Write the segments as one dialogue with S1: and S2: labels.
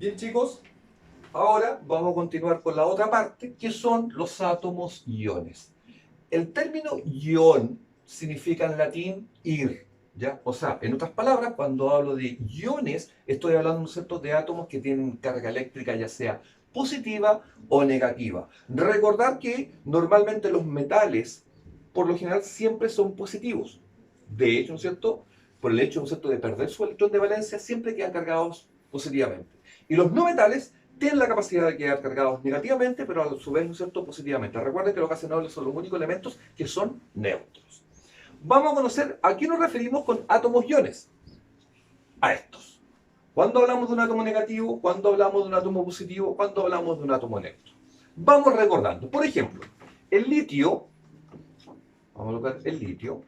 S1: Bien, chicos, ahora vamos a continuar con la otra parte, que son los átomos iones. El término ion significa en latín ir, ¿ya? O sea, en otras palabras, cuando hablo de iones, estoy hablando, ¿no es cierto?, de átomos que tienen carga eléctrica, ya sea positiva o negativa. Recordar que normalmente los metales, por lo general, siempre son positivos. De hecho, ¿no es cierto?, por el hecho, ¿no es cierto?, de perder su electrón de valencia, siempre quedan cargados positivamente. Y los no metales tienen la capacidad de quedar cargados negativamente, pero a su vez, ¿no es cierto?, positivamente. Recuerden que los gases nobles son los únicos elementos que son neutros. Vamos a conocer a qué nos referimos con átomos iones. A estos. ¿Cuándo hablamos de un átomo negativo? ¿Cuándo hablamos de un átomo positivo? ¿Cuándo hablamos de un átomo neutro? Vamos recordando. Por ejemplo, el litio, vamos a colocar el litio,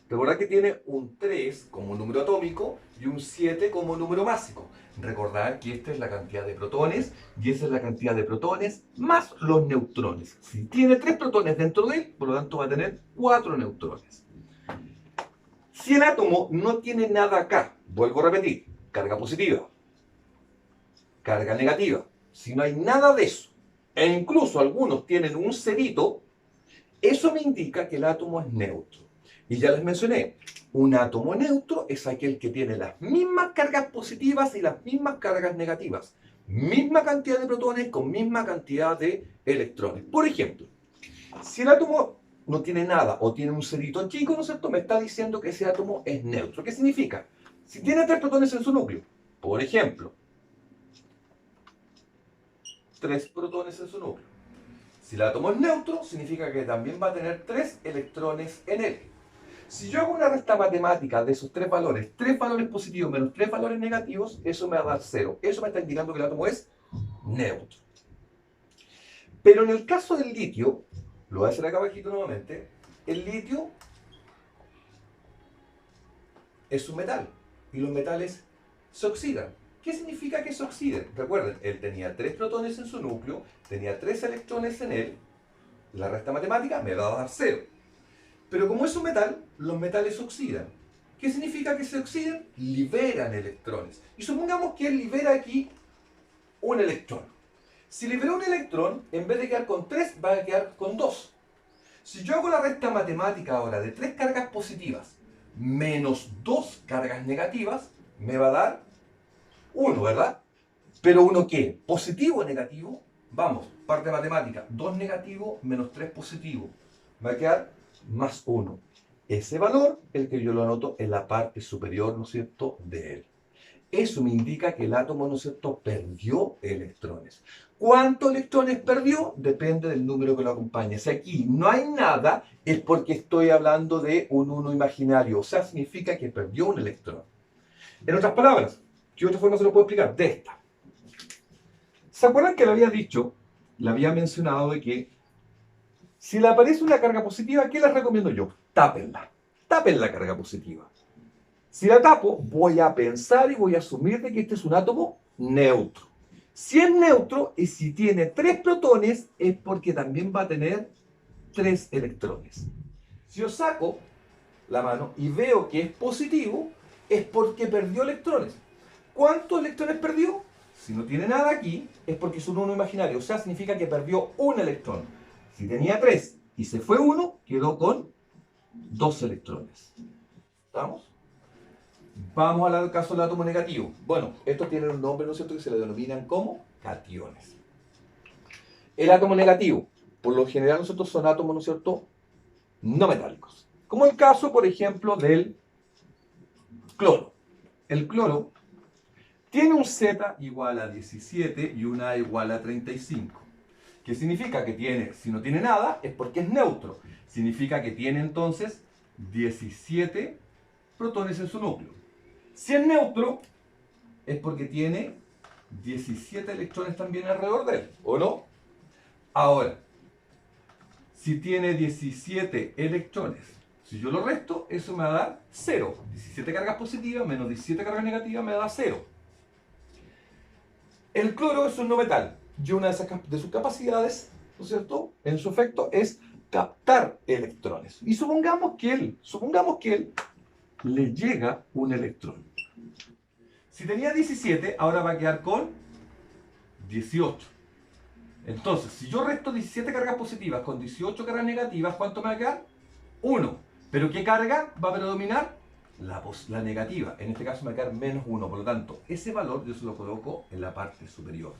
S1: recordad que tiene un 3 como número atómico y un 7 como número másico. Recordad que esta es la cantidad de protones y esa es la cantidad de protones más los neutrones. Si tiene 3 protones dentro de él, por lo tanto va a tener 4 neutrones. Si el átomo no tiene nada acá, vuelvo a repetir, carga positiva, carga negativa, si no hay nada de eso, e incluso algunos tienen un cerito, eso me indica que el átomo es neutro. Y ya les mencioné, un átomo neutro es aquel que tiene las mismas cargas positivas y las mismas cargas negativas. Misma cantidad de protones con misma cantidad de electrones. Por ejemplo, si el átomo no tiene nada o tiene un cerito chico, ¿no es cierto?, me está diciendo que ese átomo es neutro. ¿Qué significa? Si tiene 3 protones en su núcleo, por ejemplo, 3 protones en su núcleo. Si el átomo es neutro, significa que también va a tener 3 electrones en él. Si yo hago una resta matemática de esos 3 valores positivos menos 3 valores negativos, eso me va a dar 0. Eso me está indicando que el átomo es neutro. Pero en el caso del litio, lo voy a hacer acá abajito nuevamente, el litio es un metal y los metales se oxidan. ¿Qué significa que se oxiden? Recuerden, él tenía 3 protones en su núcleo, tenía 3 electrones en él, la resta matemática me va a dar 0. Pero como es un metal, los metales se oxidan. ¿Qué significa que se oxidan? Liberan electrones. Y supongamos que él libera aquí un electrón. Si libera un electrón, en vez de quedar con 3, va a quedar con 2. Si yo hago la resta matemática ahora de 3 cargas positivas menos 2 cargas negativas, me va a dar 1, ¿verdad? Pero ¿1 qué? ¿Positivo o negativo? Vamos, parte matemática. 2 negativo menos 3 positivo. Va a quedar más 1. Ese valor, el que yo lo anoto en la parte superior, ¿no es cierto?, de él. Eso me indica que el átomo, ¿no es cierto?, perdió electrones. ¿Cuántos electrones perdió? Depende del número que lo acompañe. Si aquí no hay nada, es porque estoy hablando de un 1 imaginario. O sea, significa que perdió un electrón. En otras palabras, ¿qué otra forma se lo puedo explicar? De esta. ¿Se acuerdan que le había dicho, le había mencionado de que si le aparece una carga positiva, ¿qué les recomiendo yo? Tápenla. Tapen la carga positiva. Si la tapo, voy a pensar y voy a asumir de que este es un átomo neutro. Si es neutro y si tiene 3 protones, es porque también va a tener 3 electrones. Si yo saco la mano y veo que es positivo, es porque perdió electrones. ¿Cuántos electrones perdió? Si no tiene nada aquí, es porque es un 1 imaginario. O sea, significa que perdió un electrón. Si tenía 3 y se fue 1, quedó con 2 electrones. ¿Estamos? Vamos al caso del átomo negativo. Bueno, estos tienen un nombre, ¿no es cierto?, que se le denominan como cationes. El átomo negativo, por lo general, nosotros son átomos, ¿no es cierto?, no metálicos. Como el caso, por ejemplo, del cloro. El cloro tiene un Z igual a 17 y una A igual a 35. ¿Qué significa? Que tiene, si no tiene nada, es porque es neutro. Significa que tiene entonces 17 protones en su núcleo. Si es neutro, es porque tiene 17 electrones también alrededor de él, ¿o no? Ahora, si tiene 17 electrones, si yo lo resto, eso me va a dar 0. 17 cargas positivas menos 17 cargas negativas me da 0. El cloro es un no metal y una de sus capacidades, ¿no es cierto?, en su efecto es captar electrones. Y supongamos que él le llega un electrón. Si tenía 17, ahora va a quedar con 18. Entonces, si yo resto 17 cargas positivas con 18 cargas negativas, ¿cuánto me va a quedar? 1. ¿Pero qué carga va a predominar? La negativa. En este caso me va a quedar menos 1. Por lo tanto, ese valor yo se lo coloco en la parte superior.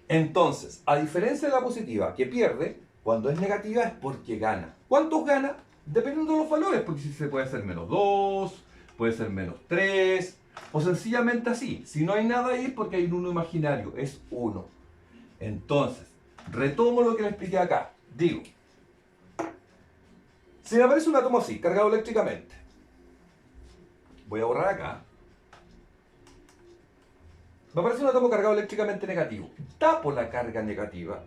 S1: Entonces, a diferencia de la positiva, que pierde, cuando es negativa es porque gana. ¿Cuántos gana? Dependiendo de los valores, porque si se puede ser menos 2, puede ser menos 3, o sencillamente así. Si no hay nada ahí es porque hay un 1 imaginario, es 1. Entonces, retomo lo que le expliqué acá. Digo, si me aparece un átomo así, cargado eléctricamente, voy a borrar acá. Me aparece un átomo cargado eléctricamente negativo. Tapo la carga negativa.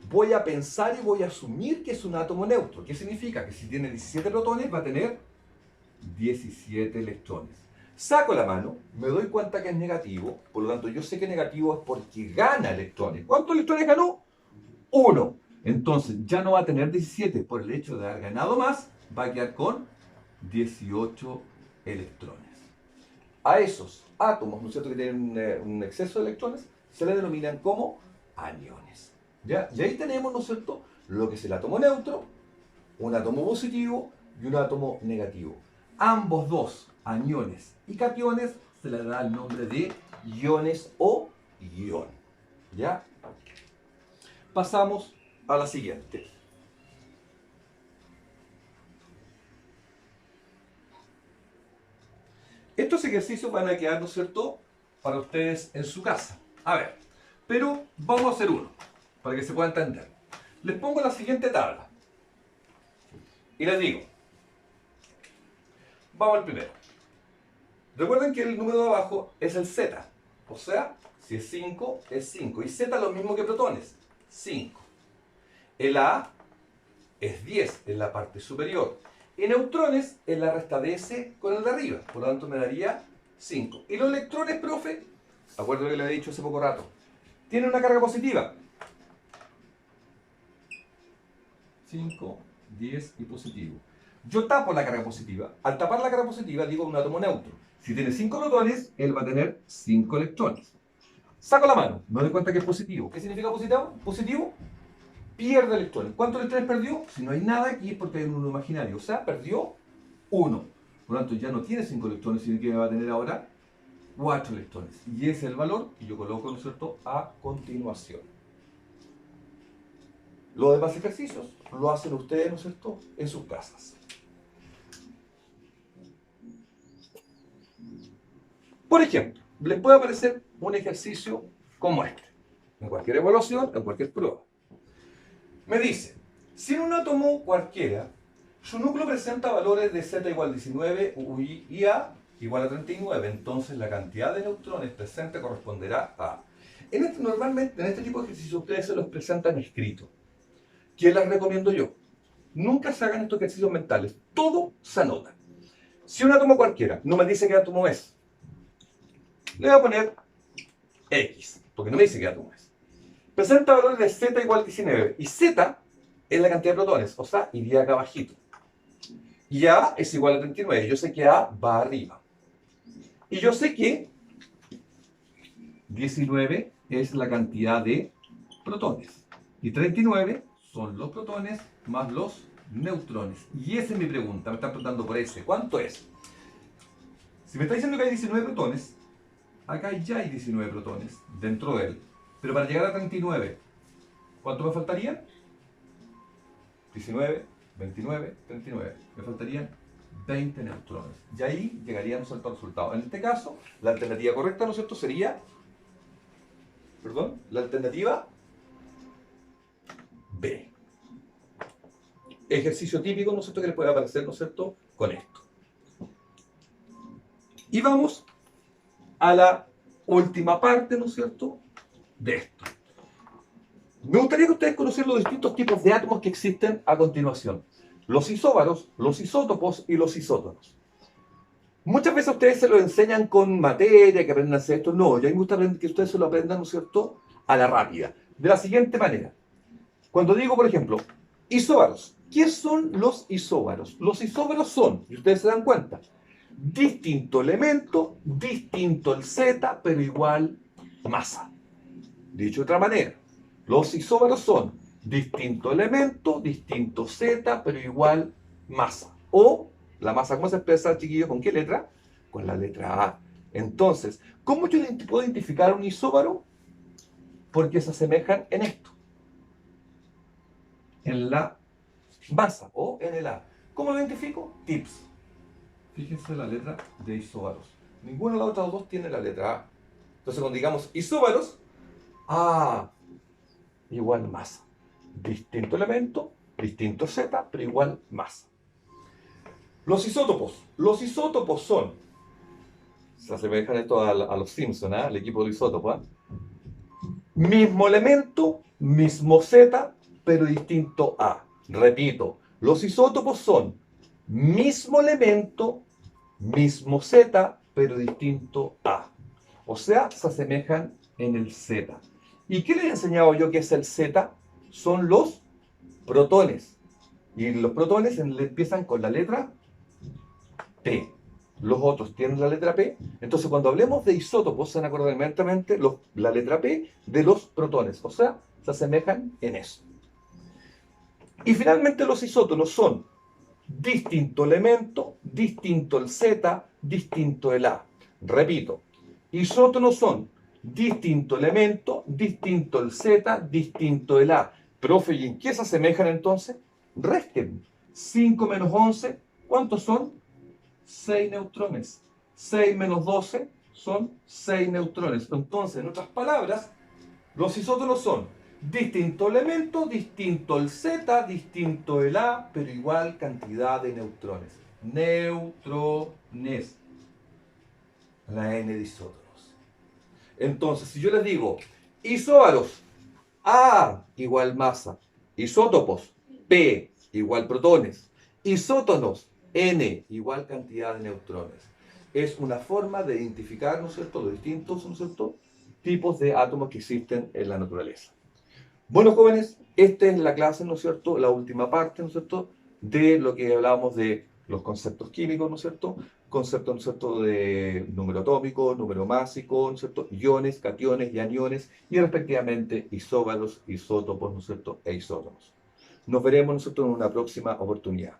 S1: Voy a pensar y voy a asumir que es un átomo neutro. ¿Qué significa? Que si tiene 17 protones va a tener 17 electrones. Saco la mano, me doy cuenta que es negativo, por lo tanto yo sé que negativo es porque gana electrones. ¿Cuántos electrones ganó? 1. Entonces ya no va a tener 17 por el hecho de haber ganado más, va a quedar con 18 electrones. A esos átomos, ¿no es cierto?, que tienen un exceso de electrones, se les denominan como aniones. ¿Ya? Y ahí tenemos, ¿no es cierto?, lo que es el átomo neutro, un átomo positivo y un átomo negativo. Ambos dos, aniones y cationes, se les da el nombre de iones o ion. ¿Ya? Pasamos a la siguiente. Estos ejercicios van a quedar, ¿no es cierto?, para ustedes en su casa. A ver, pero vamos a hacer uno, para que se pueda entender. Les pongo la siguiente tabla. Y les digo, vamos al primero. Recuerden que el número de abajo es el Z. O sea, si es 5, es 5. Y Z es lo mismo que protones, 5. El A es 10 en la parte superior. Y neutrones es la resta de S con el de arriba. Por lo tanto me daría 5. Y los electrones, profe, acuerdo que le he dicho hace poco rato, tienen una carga positiva. 5, 10 y positivo. Yo tapo la carga positiva. Al tapar la carga positiva digo un átomo neutro. Si tiene 5 protones, él va a tener 5 electrones. Saco la mano, me doy cuenta que es positivo. ¿Qué significa positivo? Positivo, pierde electrones. ¿Cuántos electrones perdió? Si no hay nada aquí es porque hay un 1 imaginario. O sea, perdió 1. Por lo tanto, ya no tiene 5 electrones, sino que va a tener ahora 4 electrones. Y ese es el valor que yo coloco, ¿no es cierto?, a continuación. Los demás ejercicios lo hacen ustedes, ¿no es cierto?, en sus casas. Por ejemplo, les puede aparecer un ejercicio como este, en cualquier evaluación, en cualquier prueba. Me dice, si en un átomo cualquiera, su núcleo presenta valores de Z igual a 19 y A igual a 39, entonces la cantidad de neutrones presente corresponderá a... Normalmente en este tipo de ejercicios ustedes se los presentan escritos. ¿Qué les recomiendo yo? Nunca se hagan estos ejercicios mentales. Todo se anota. Si un átomo cualquiera no me dice qué átomo es, le voy a poner X, porque no me dice qué átomo es. Presenta valores de Z igual a 19. Y Z es la cantidad de protones, o sea, iría acá abajito. Y A es igual a 39. Yo sé que A va arriba. Y yo sé que 19 es la cantidad de protones. Y 39 son los protones más los neutrones. Y esa es mi pregunta. Me están preguntando por ese. ¿Cuánto es? Si me está diciendo que hay 19 protones, acá ya hay 19 protones dentro de él. Pero para llegar a 39, ¿cuánto me faltarían? 19, 29, 39. Me faltarían 20 neutrones. Y ahí llegaríamos al resultado. En este caso, la alternativa correcta, ¿no es cierto?, sería... Perdón, la alternativa B. Ejercicio típico, ¿no es cierto?, que le puede aparecer, ¿no es cierto?, con esto. Y vamos a la última parte, ¿no es cierto?, de esto. Me gustaría que ustedes conocieran los distintos tipos de átomos que existen a continuación. Los isóbaros, los isótopos y los isótonos. Muchas veces ustedes se lo enseñan con materia, que aprendan a hacer esto. No, yo a mí me gusta que ustedes se lo aprendan, ¿no es cierto?, a la rápida. De la siguiente manera. Cuando digo, por ejemplo, isóbaros. ¿Qué son los isóbaros? Los isóbaros son, y ustedes se dan cuenta, distinto elemento, distinto el Z, pero igual masa. Dicho de otra manera, los isóbaros son distinto elemento, distinto Z, pero igual masa. O la masa, ¿cómo se expresa, chiquillos? ¿Con qué letra? Con la letra A. Entonces, ¿cómo yo puedo identificar un isóbaro? Porque se asemejan en esto, en la masa o en el A. ¿Cómo lo identifico? Tips. Fíjense la letra de isóbaros. Ninguna de las otras dos tiene la letra A. Entonces, cuando digamos isóbaros, A igual masa. Distinto elemento, distinto Z, pero igual masa. Los isótopos. Los isótopos son, se asemejan esto a los Simpsons, ¿eh? Al equipo de isótopos. Mismo elemento, mismo Z, pero distinto A. Repito, los isótopos son mismo elemento, mismo Z, pero distinto A. O sea, se asemejan en el Z. ¿Y qué les he enseñado yo que es el Z? Son los protones. Y los protones empiezan con la letra P. Los otros tienen la letra P. Entonces, cuando hablemos de isótopos, se van a acordar inmediatamente la letra P de los protones. O sea, se asemejan en eso. Y finalmente los isótonos son distinto elemento, distinto el Z, distinto el A. Repito, isótonos son distinto elemento, distinto el Z, distinto el A. Profe, ¿y en qué se asemejan entonces? Resten. 5 menos 11, ¿cuántos son? 6 neutrones. 6 menos 12 son 6 neutrones. Entonces, en otras palabras, los isótonos son distinto elemento, distinto el Z, distinto el A, pero igual cantidad de neutrones. Neutrones. La N de isótonos. Entonces, si yo les digo isóbaros, A igual masa, isótopos, P igual protones, isótonos, N igual cantidad de neutrones. Es una forma de identificar, ¿no es cierto?, los distintos, ¿no es cierto?, tipos de átomos que existen en la naturaleza. Bueno, jóvenes, esta es la clase, ¿no es cierto?, la última parte, ¿no es cierto?, de lo que hablábamos de los conceptos químicos, ¿no es cierto?, conceptos, ¿no es cierto?, de número atómico, número másico, ¿no es cierto?, iones, cationes y aniones, y respectivamente isóbaros, isótopos, ¿no es cierto?, e isótonos. Nos veremos, ¿no es cierto?, en una próxima oportunidad.